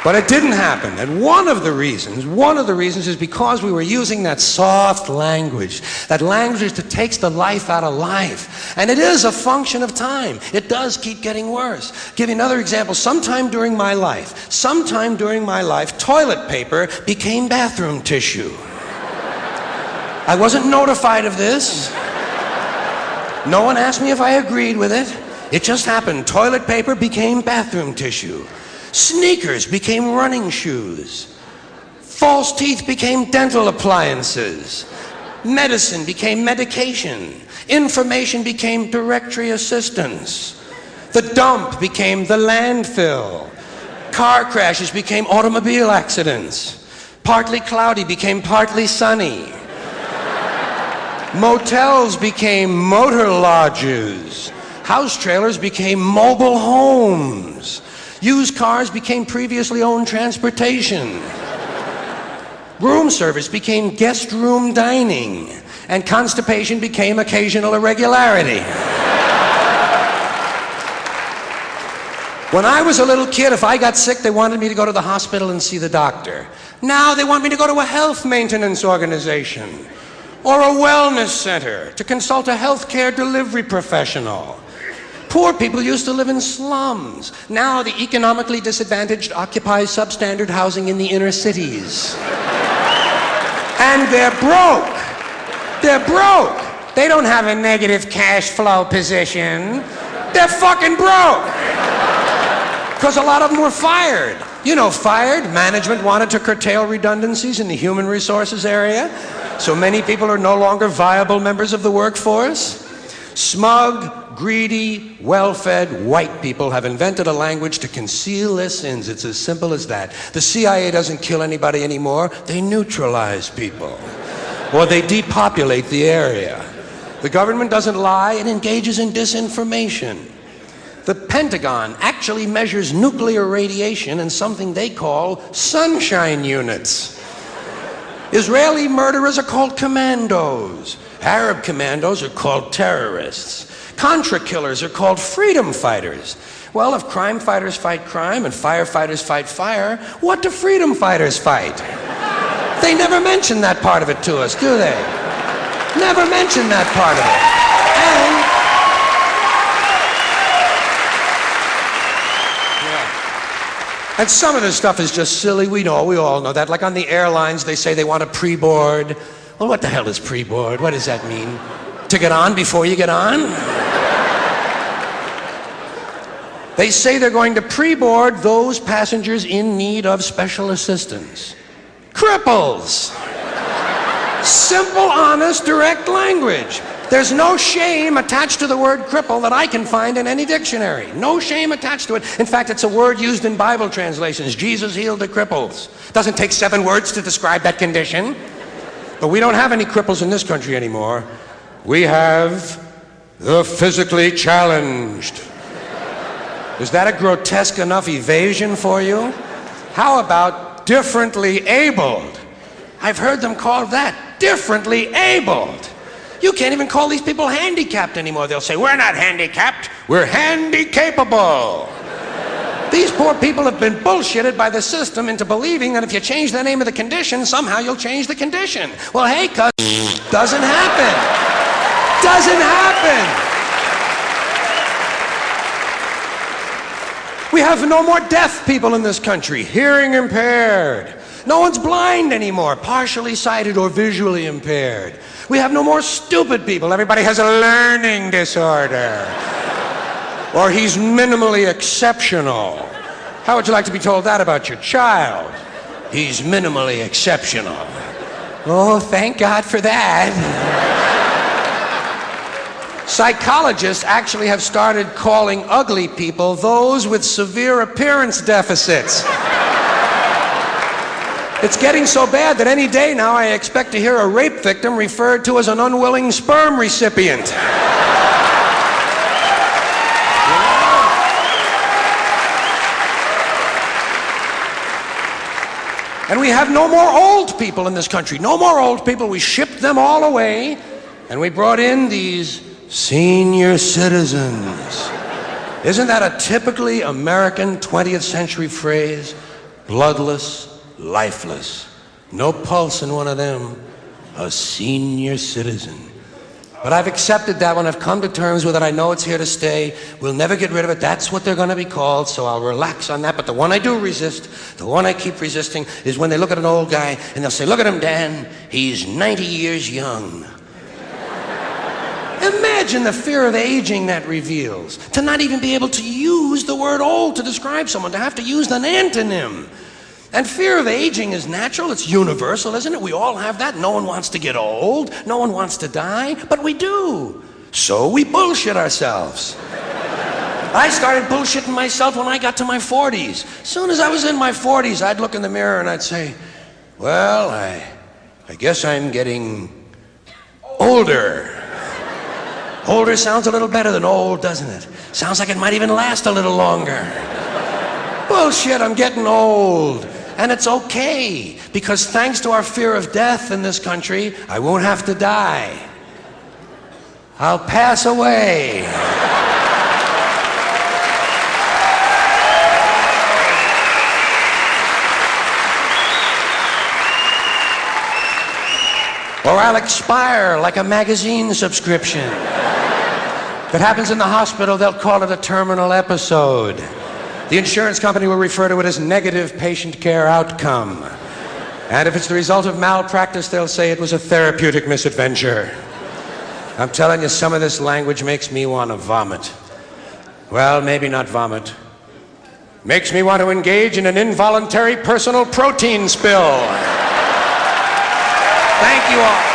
But it didn't happen. And one of the reasons is because we were using that soft language, that language that takes the life out of life. And it is a function of time. It does keep getting worse. Give you another example. Sometime during my life, toilet paper became bathroom tissue. I wasn't notified of this. No one asked me if I agreed with it. It just happened. Toilet paper became bathroom tissue. Sneakers became running shoes. False teeth became dental appliances. Medicine became medication. Information became directory assistance. The dump became the landfill. Car crashes became automobile accidents. Partly cloudy became partly sunny. Motels became motor lodges. House trailers became mobile homes. Used cars became previously owned transportation. Room service became guest room dining. And constipation became occasional irregularity. When I was a little kid, if I got sick, they wanted me to go to the hospital and see the doctor. Now they want me to go to a health maintenance organization or a wellness center to consult a healthcare delivery professional. Poor people used to live in slums. Now the economically disadvantaged occupy substandard housing in the inner cities. And they're broke. They're broke. They don't have a negative cash flow position. They're fucking broke. Because a lot of them were fired. You know, fired. Management wanted to curtail redundancies in the human resources area. So many people are no longer viable members of the workforce. Smug, greedy, well-fed white people have invented a language to conceal their sins. It's as simple as that. The CIA doesn't kill anybody anymore. They neutralize people. Or they depopulate the area. The government doesn't lie. It engages in disinformation. The Pentagon actually measures nuclear radiation in something they call sunshine units. Israeli murderers are called commandos. Arab commandos are called terrorists. Contra killers are called freedom fighters. Well, if crime fighters fight crime and firefighters fight fire, what do freedom fighters fight? They never mention that part of it to us, do they? Never mention that part of it. And some of this stuff is just silly. We all know that. Like on the airlines, they say they want a pre-board. Well, what the hell is pre-board? What does that mean? To get on before you get on? They say they're going to pre-board those passengers in need of special assistance. Cripples! Simple, honest, direct language. There's no shame attached to the word cripple that I can find in any dictionary. No shame attached to it. In fact, it's a word used in Bible translations. Jesus healed the cripples. Doesn't take 7 words to describe that condition. But we don't have any cripples in this country anymore. We have the physically challenged. Is that a grotesque enough evasion for you? How about differently abled? I've heard them called that, differently abled. You can't even call these people handicapped anymore. They'll say, we're not handicapped, we're handy-capable. These poor people have been bullshitted by the system into believing that if you change the name of the condition, somehow you'll change the condition. Well, hey, cuz, doesn't happen. Doesn't happen. We have no more deaf people in this country, hearing impaired. No one's blind anymore, partially sighted or visually impaired. We have no more stupid people. Everybody has a learning disorder. Or he's minimally exceptional. How would you like to be told that about your child? He's minimally exceptional. Oh, thank God for that. Psychologists actually have started calling ugly people those with severe appearance deficits. It's getting so bad that any day now I expect to hear a rape victim referred to as an unwilling sperm recipient. And we have no more old people in this country. No more old people. We shipped them all away, and we brought in these senior citizens. Isn't that a typically American 20th century phrase? Bloodless, lifeless. No pulse in one of them. A senior citizen. But I've accepted that one. I've come to terms with it. I know it's here to stay. We'll never get rid of it. That's what they're going to be called, so I'll relax on that. But the one I do resist, the one I keep resisting, is when they look at an old guy and they'll say, look at him, Dan. He's 90 years young. Imagine the fear of aging that reveals. To not even be able to use the word old to describe someone, to have to use an antonym. And fear of aging is natural, it's universal, isn't it? We all have that. No one wants to get old, no one wants to die, but we do. So we bullshit ourselves. I started bullshitting myself when I got to my 40s. As soon as I was in my 40s, I'd look in the mirror and I'd say, well, I guess I'm getting older. Older sounds a little better than old, doesn't it? Sounds like it might even last a little longer. Bullshit, I'm getting old. And it's okay, because thanks to our fear of death in this country, I won't have to die. I'll pass away. Or I'll expire like a magazine subscription. If it happens in the hospital, they'll call it a terminal episode. The insurance company will refer to it as negative patient care outcome. And if it's the result of malpractice, they'll say it was a therapeutic misadventure. I'm telling you, some of this language makes me want to vomit. Well, maybe not vomit. Makes me want to engage in an involuntary personal protein spill. Thank you all.